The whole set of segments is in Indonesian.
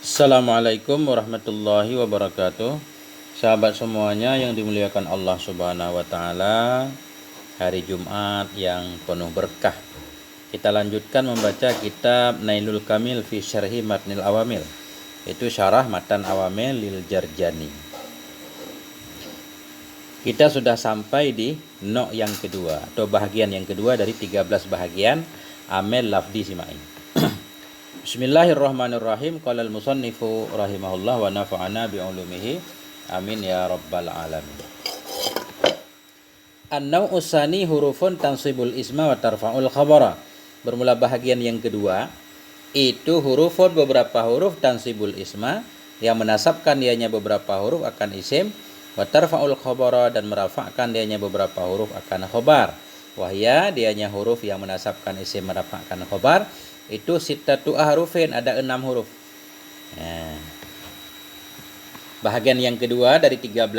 Assalamualaikum warahmatullahi wabarakatuh. Sahabat semuanya yang dimuliakan Allah Subhanahu wa taala, hari Jumat yang penuh berkah. Kita lanjutkan membaca kitab Nailul Kamil fi Syarhi Matnil Awamil. Itu syarah Matan Awamil lil Jarjani. Kita sudah sampai di no yang kedua atau bahagian yang kedua dari 13 bahagian amel lafdi sima'i. Bismillahirrahmanirrahim. Qala al-musannifu rahimahullah wa nafa'ana bi ulumihi. Amin ya rabbal alamin. An-naw'us tsani hurufun tansibul isma wa tarfa'ul khabara. Bermula bahagian yang kedua itu hurufun beberapa huruf tansibul isma yang menasabkan dianya beberapa huruf akan isim, wa tarfa'ul khabara dan merafa'kan dianya beberapa huruf akan khabar. Wahya dianya huruf yang menasabkan isim merafa'kan khabar. Itu sittatu ahrufin, ada 6 huruf. Nah, bahagian yang kedua dari 13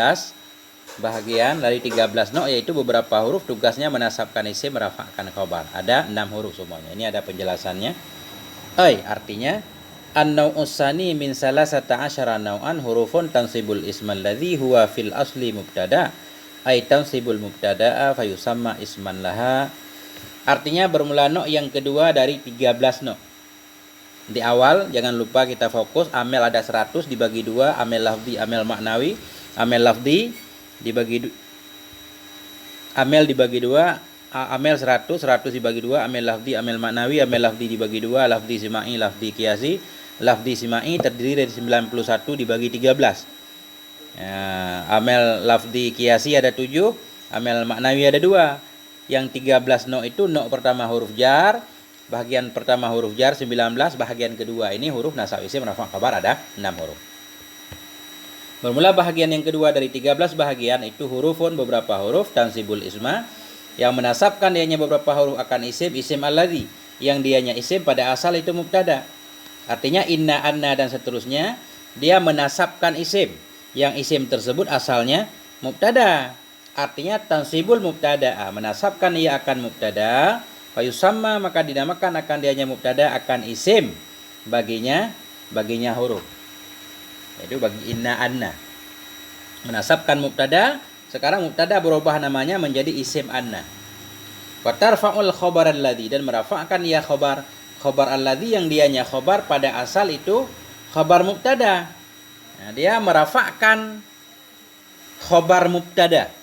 bahagian dari 13 no, yaitu beberapa huruf tugasnya menasabkan isim merafa'kan khabar. Ada 6 huruf semuanya. Ini ada penjelasannya. Artinya an-naw'us tsani min salasata asyara naw'an hurufun tansibul ismal ladzi huwa fil asli mubtada. Tansibul mubtada'a fayusamma isman laha. Artinya bermula no yang kedua dari 13 no. Di awal jangan lupa kita fokus amel ada 100 dibagi 2, amel lafzi, amel maknawi. Amel lafzi dibagi amel dibagi 2, amel 100 dibagi 2, amel lafzi, amel maknawi, amel lafzi dibagi 2, lafzi sima'i, lafzi qiyasi. Lafzi sima'i terdiri dari 91 dibagi 13. Amel lafzi qiyasi ada 7, amel maknawi ada 2. Yang 13 no itu no pertama huruf jar, bahagian pertama huruf jar 19, bahagian kedua ini huruf nasab isim rafa' khabar ada 6 huruf. Bermula bahagian yang kedua dari 13 bahagian itu hurufun beberapa huruf tansibul isma yang menasabkan dianya beberapa huruf akan isim alladzi yang dianya isim pada asal itu mubtada. Artinya inna, anna dan seterusnya dia menasabkan isim yang isim tersebut asalnya mubtada. Artinya tansibul mubtada, menasabkan ia akan mubtada, fayusamma maka dinamakan akan dianya mubtada akan isim baginya huruf. Itu bagi inna, anna. Menasabkan mubtada, sekarang mubtada berubah namanya menjadi isim anna. Wa tarfa'ul khabar alladzi dan merafa'kan ia khabar alladzi yang dianya khabar pada asal itu khabar mubtada. Nah, dia merafa'kan khabar mubtada.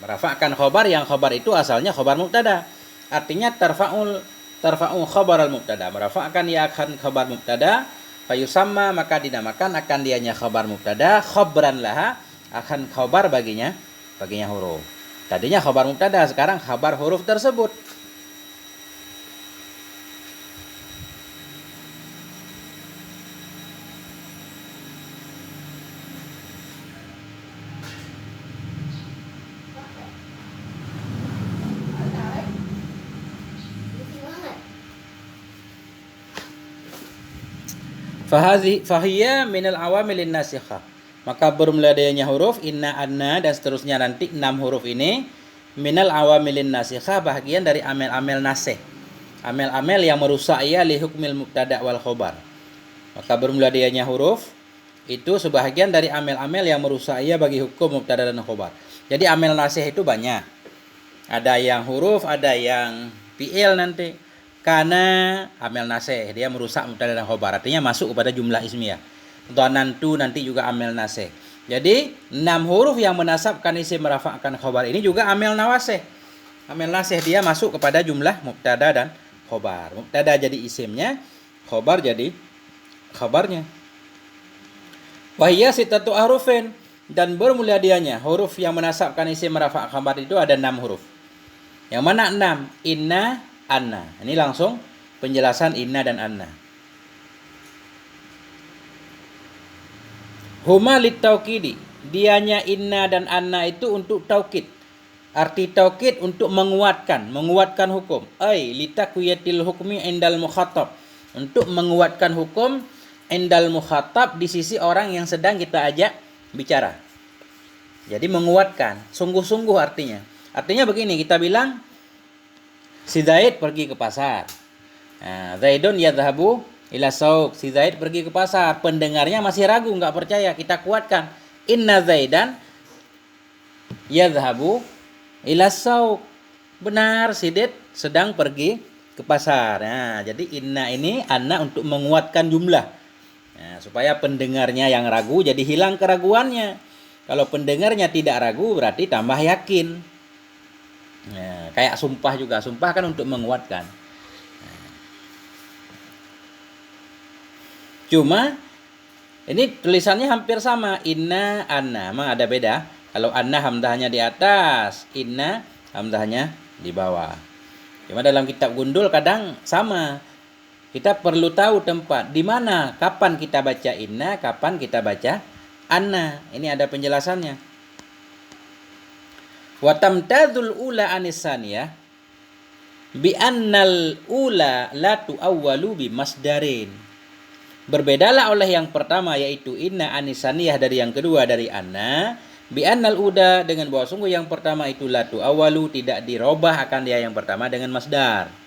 Merafa'kan khabar yang khabar itu asalnya khabar mubtada. Artinya tarfa'u khabar al-mubtada. Merafa'kan ia akan khabar mubtada, fayusamma maka dinamakan akan dianya khabar mubtada khabran laha, akan khabar baginya huruf. Tadinya khabar mubtada, sekarang khabar huruf tersebut. Fahiyya minal awamilin nasikhah. Maka bermula darinya huruf inna, anna dan seterusnya nanti 6 huruf ini minal awamilin nasikhah, bahagian dari amel-amel nasih. Amel-amel yang merusak ia li hukmil mubtada wal khabar. Maka bermula darinya huruf itu sebahagian dari amel-amel yang merusak ia bagi hukum mubtada dan khabar. Jadi amel nasih itu banyak. Ada yang huruf, ada yang fi'il nanti. Karena amel nasih dia merusak mubtada dan khabar, artinya masuk kepada jumlah ismiyah. Dhanantu nanti juga amel nasih. Jadi 6 huruf yang menasabkan isim merafa'kan khabar ini juga amel nawasih. Amel nasih dia masuk kepada jumlah mubtada dan khabar. Mubtada jadi isimnya, khabar jadi khabarnya. Wahiyya sittatu ahrufin dan bermula dianya huruf yang menasabkan isim merafa'kan khabar itu ada 6 huruf. Yang mana 6? Inna, anna. Ini langsung penjelasan inna dan anna. Huma litaukidi. Dianya inna dan anna itu untuk taukid. Arti taukid untuk menguatkan hukum. Litakwiyatil hukmi indal mukhatab. Untuk menguatkan hukum indal mukhatab di sisi orang yang sedang kita ajak bicara. Jadi menguatkan, sungguh-sungguh artinya. Artinya begini, kita bilang si Zaid pergi ke pasar. Zaidun yadhabu ila sauq, si Zaid pergi ke pasar. Pendengarnya masih ragu, nggak percaya. Kita kuatkan, inna Zaidan yadhhabu ila sauq. Benar, si Zaid sedang pergi ke pasar. Nah, jadi inna ini anna untuk menguatkan jumlah. Nah, supaya pendengarnya yang ragu jadi hilang keraguannya. Kalau pendengarnya tidak ragu berarti tambah yakin. Nah, kayak sumpah juga. Sumpah kan untuk menguatkan. Cuma ini tulisannya hampir sama. Inna, anna. Memang ada beda. Kalau anna hamzahnya di atas, inna hamzahnya di bawah. Cuma dalam kitab gundul kadang sama. Kita perlu tahu tempat di mana, kapan kita baca inna, kapan kita baca anna. Ini ada penjelasannya. Wa tamtadzul ula anisaniyah bi annal ula la tuawwalu bi masdarin. Berbedalah oleh yang pertama yaitu inna anisaniyah dari yang kedua dari anna, bi annal uda dengan bahwa sungguh yang pertama itu la tuawwalu tidak dirubah akan dia yang pertama dengan masdar.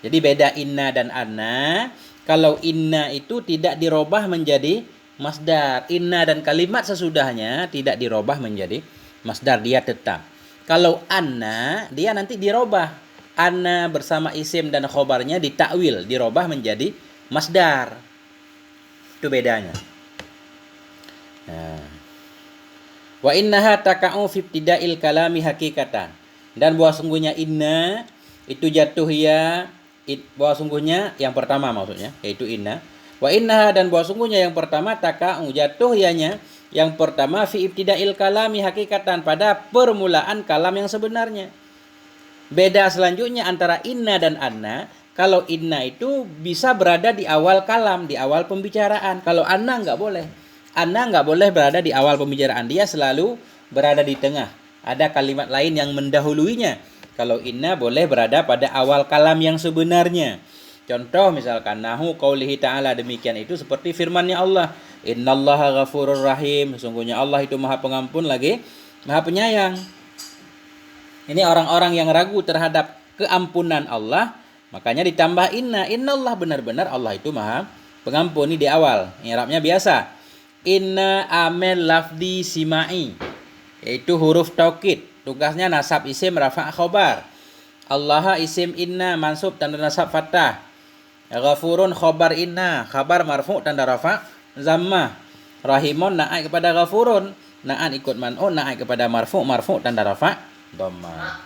Jadi beda inna dan anna. Kalau inna itu tidak dirubah menjadi masdar. Inna dan kalimat sesudahnya tidak dirubah menjadi masdar, dia tetap. Kalau anna, dia nanti dirubah. Anna bersama isim dan khobarnya ditakwil, dirubah menjadi masdar. Itu bedanya. Nah. Wa innaha taka'u fi ibtida'il kalami hakikatan. Dan bahwa sungguhnya inna itu jatuh ya, bahwa sungguhnya yang pertama maksudnya, yaitu inna. Wa innaha dan bahwa sungguhnya yang pertama taka'u jatuh yanya, yang pertama fi ibtida'il kalami hakikatan pada permulaan kalam yang sebenarnya. Beda selanjutnya antara inna dan anna. Kalau inna itu bisa berada di awal kalam, di awal pembicaraan. Kalau anna nggak boleh. Anna nggak boleh berada di awal pembicaraan. Dia selalu berada di tengah. Ada kalimat lain yang mendahuluinya. Kalau inna boleh berada pada awal kalam yang sebenarnya. Contoh misalkan nahu qaulihi ta'ala, demikian itu seperti firman-Nya Allah, innallaha ghafurur rahim, sesungguhnya Allah itu Maha Pengampun lagi Maha Penyayang. Ini orang-orang yang ragu terhadap keampunan Allah, makanya ditambah inna. Innallah, benar-benar Allah itu Maha Pengampun. Ini di awal. I'rabnya biasa. Inna amel lafdi simai, yaitu huruf taukid. Tugasnya nasab isim rafa' khobar. Allah isim inna mansub tanda nasab fathah. Ghafurun khobar inna, khabar marfu' tanda rafa' zammah. Rahimun na'at kepada ghafurun, na'at ikut man'un, na'at kepada marfu' tanda rafa' dhammah.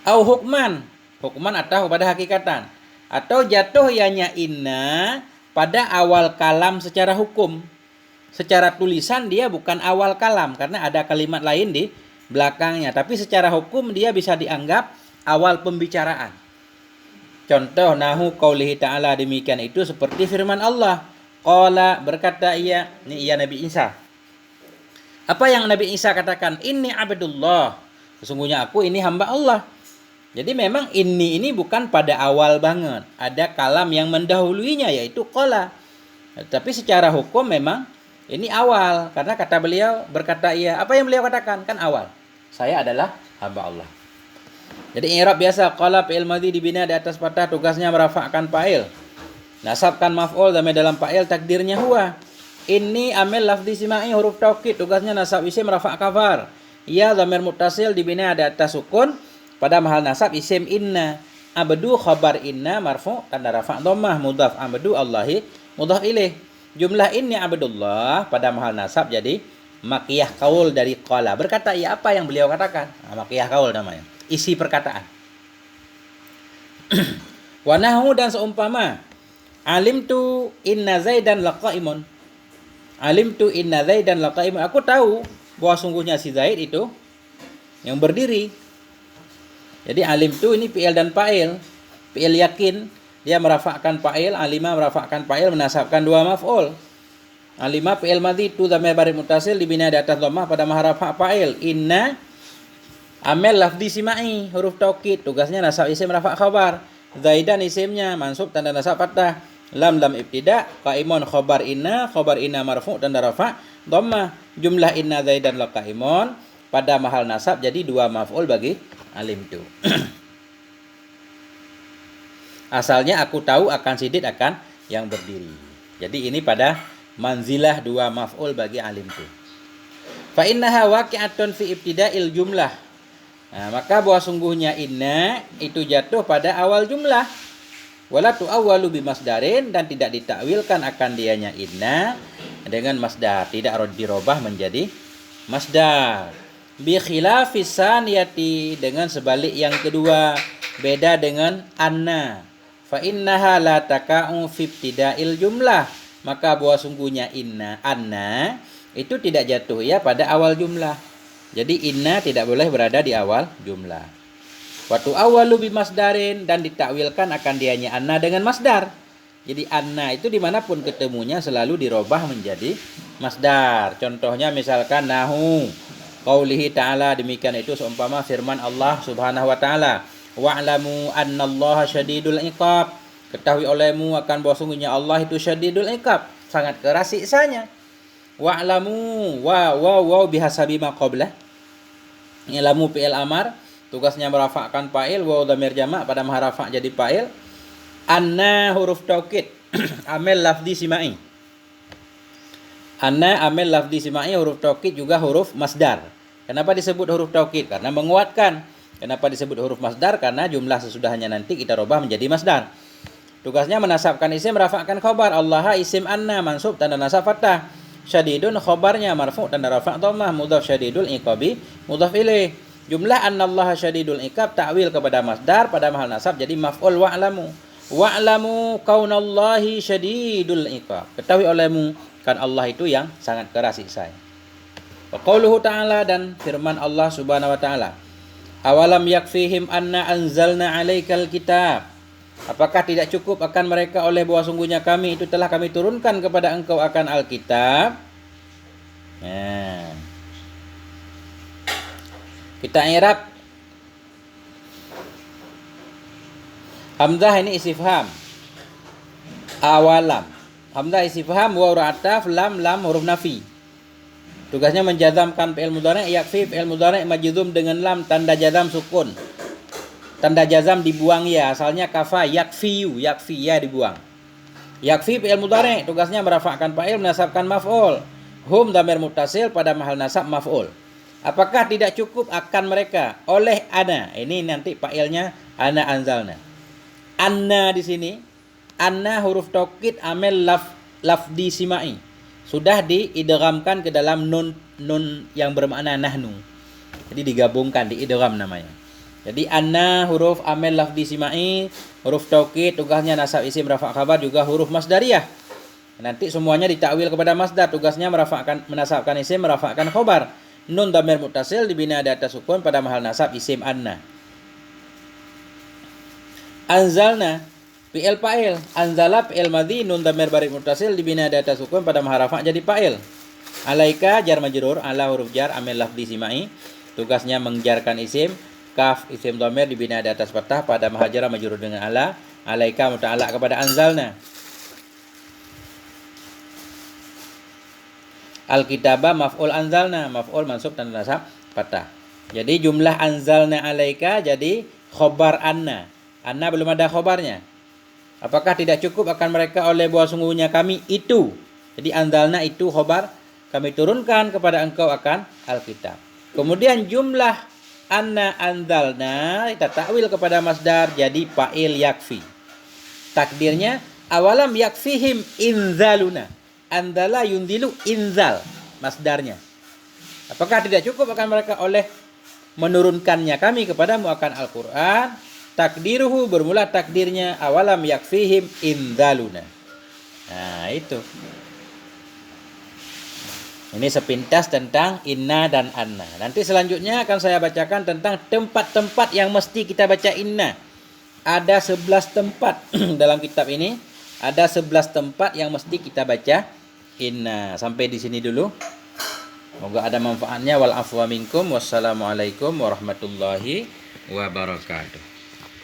Au hukman, hukman atau pada hakikatan. Atau jatuh ianya inna pada awal kalam secara hukum. Secara tulisan dia bukan awal kalam karena ada kalimat lain di belakangnya, tapi secara hukum dia bisa dianggap awal pembicaraan. Contoh nahu qaulihi ta'ala, demikian itu seperti firman Allah. Qala, berkata ia, ini ia Nabi Isa. Apa yang Nabi Isa katakan? Inni abdullah, sesungguhnya aku ini hamba Allah. Jadi memang ini bukan pada awal banget. Ada kalam yang mendahuluinya yaitu qala. Tapi secara hukum memang ini awal karena kata beliau, berkata ia. Apa yang beliau katakan? Kan awal. Saya adalah hamba Allah. Jadi i'rab biasa, qala fi'il madhi dibina di atas fathah, tugasnya merafa'kan fa'il. Nasabkan maf'ul dalam fa'il, takdirnya huwa. Ini amil lafzi simai huruf taukid, tugasnya nasab isim rafa' kafar. Ya dhamir muttasil dibina di atas sukun pada mahal nasab isim inna. Abdu khabar inna marfu' tanda rafa' dhammah, mudhaf abdu Allahi mudhaf ilaih. Jumlah ini abdullah pada mahal nasab jadi makiyah kaul dari qala. Berkata ia, apa yang beliau katakan? Makiyah kaul namanya. Isi perkataan. Wa nahu, dan seumpama alimtu inna zaidan laqaimun. Alimtu inna zaidan laqaimun. Aku tahu bahwa sungguhnya si Zaid itu yang berdiri. Jadi alimtu ini fi'il dan fa'il. Fi'il yakin, dia merafa'kan fa'il, alima merafa'kan fa'il, menasabkan dua maf'ul. Alima fi'il madhi tu dhamir baris muttasil dibina di atas dhammah pada maharafa fa'il. Inna amel lafzi simai huruf taukid, tugasnya nasab isim rafa' khabar. Zaidan isimnya mansub tanda nasab fathah. Lam ibtida, qaimun khabar inna marfu' tanda rafa' dhammah. Jumlah inna zaidan laqaimun pada mahal nasab jadi dua maf'ul bagi alim tu. Asalnya aku tahu akan Sidit akan yang berdiri. Jadi ini pada manzilah dua maf'ul bagi alimtu. Fa innaha waqi'atun fi ibtida'il jumlah. Nah, maka bahwa sungguhnya inna itu jatuh pada awal jumlah. Wala tu'awwalu bimasdarin, dan tidak ditakwilkan akan dianya inna dengan masdar, tidak dirobah menjadi masdar. Bi khilafis saniyati, dengan sebalik yang kedua, beda dengan anna. Fa innaha la taka'u fi ibtida'il jumlah. Maka bahwa sungguhnya anna itu tidak jatuh ya pada awal jumlah. Jadi inna tidak boleh berada di awal jumlah. Watu awalu bimasdarin, dan ditakwilkan akan dianya anna dengan masdar. Jadi anna itu dimanapun ketemunya selalu dirobah menjadi masdar. Contohnya misalkan nahu qaulihi ta'ala, demikian itu seumpama firman Allah subhanahu wa ta'ala, wa'lamu annallaha syadidul iqab, ketahui olehmu akan bahwa sungguhnya Allah itu syadidul iqab, sangat keras siksanya. Wa'lamu wa bihasabi ma qablah, ilamu fi'il amar, tugasnya merafakkan fa'il, waw dhamir jamak pada maha rafa' jadi fa'il. Anna huruf taukid amil lafzi simai. Anna amil lafzi simai, huruf taukid juga huruf masdar. Kenapa disebut huruf taukid? Karena menguatkan. Kenapa disebut huruf masdar? Karena jumlah sesudahnya nanti kita robah menjadi masdar. Tugasnya menasabkan isim, merafakkan khobar. Allah isim anna mansub tanda nasab fathah. Syadidun khobarnya marfu' tanda rafa' dhammah. Mudhaf syadidul iqabi mudhaf ilaih. Jumlah annallaha syadidul iqab ta'wil kepada masdar pada mahal nasab jadi maf'ul wa'lamu. Wa'lamu kaunallahi syadidul iqab. Ketahui olehmu kan Allah itu yang sangat keras siksanya. Wa qauluhu ta'ala, dan firman Allah subhanahu wa ta'ala, awalam yakfihim anna anzalna 'alaikal kitab. Apakah tidak cukup akan mereka oleh bahwa sungguhnya kami itu telah kami turunkan kepada engkau akan Alkitab. Nah, kita i'rab hamzah ini istifham. Awalam. Hamzah istifham, waw ataf, lam huruf nafi. Tugasnya menjazamkan fi'il mudhari', yakfi fi'il mudhari' majzum dengan lam tanda jazam sukun. Tanda jazam dibuang ya, asalnya kafa yakfiyu, yakfi ya dibuang. Yakfi fi'il mudhari', tugasnya merafa'kan fa'il, menasabkan maf'ul. Hum dhamir muttasil pada mahal nasab maf'ul. Apakah tidak cukup akan mereka oleh ana? Ini nanti fa'ilnya ana anzalna. Anna di sini, anna huruf taukid amil lafdi simai. Sudah diidghamkan ke dalam nun yang bermakna nahnu. Jadi digabungkan, diidgham namanya. Jadi anna huruf amil lafdi simai, huruf taukid tugasnya nasab isim rafa' khabar, juga huruf masdariyah. Nanti semuanya ditakwil kepada masdar, tugasnya menasabkan isim, merafa'kan khabar. Nun dhamir muttasil dibina di atas sukun pada mahal nasab isim anna. Anzalna fi'il fa'il, anzala fi'il madhi, nun dhamir barik muttasil dibina di atas sukun pada mahal rafa' jadi fa'il. Alaika jar majrur, ala huruf jar amil lafzi simai, tugasnya menjarkan isim, kaf isim dhamir dibina di atas fathah pada mahal jar majrur dengan ala. Alaika muta'allaq kepada anzalna. Al-kitaba maf'ul anzalna, maf'ul mansub tanda nasab fathah. Jadi jumlah anzalna alaika jadi khobar anna. Anna belum ada khobarnya. Apakah tidak cukup akan mereka oleh bahwa sungguhnya kami itu. Jadi anzalna itu khobar, kami turunkan kepada engkau akan Alkitab. Kemudian jumlah anna anzalna kita takwil kepada masdar jadi fa'il yakfi. Takdirnya awalam yakfihim inzaluna. Andala yundilu inzal masdarnya. Apakah tidak cukup akan mereka oleh menurunkannya kami kepadamu akan Al-Quran? Takdiruhu bermula takdirnya awalam yakfihim inzaluna. Nah itu. Ini sepintas tentang inna dan anna. Nanti selanjutnya akan saya bacakan tentang tempat-tempat yang mesti kita baca inna. Ada 11 tempat dalam kitab ini. Ada 11 tempat yang mesti kita baca inna. Sampai di sini dulu. Semoga ada manfaatnya. Wal afwa minkum. Wassalamualaikum warahmatullahi wabarakatuh.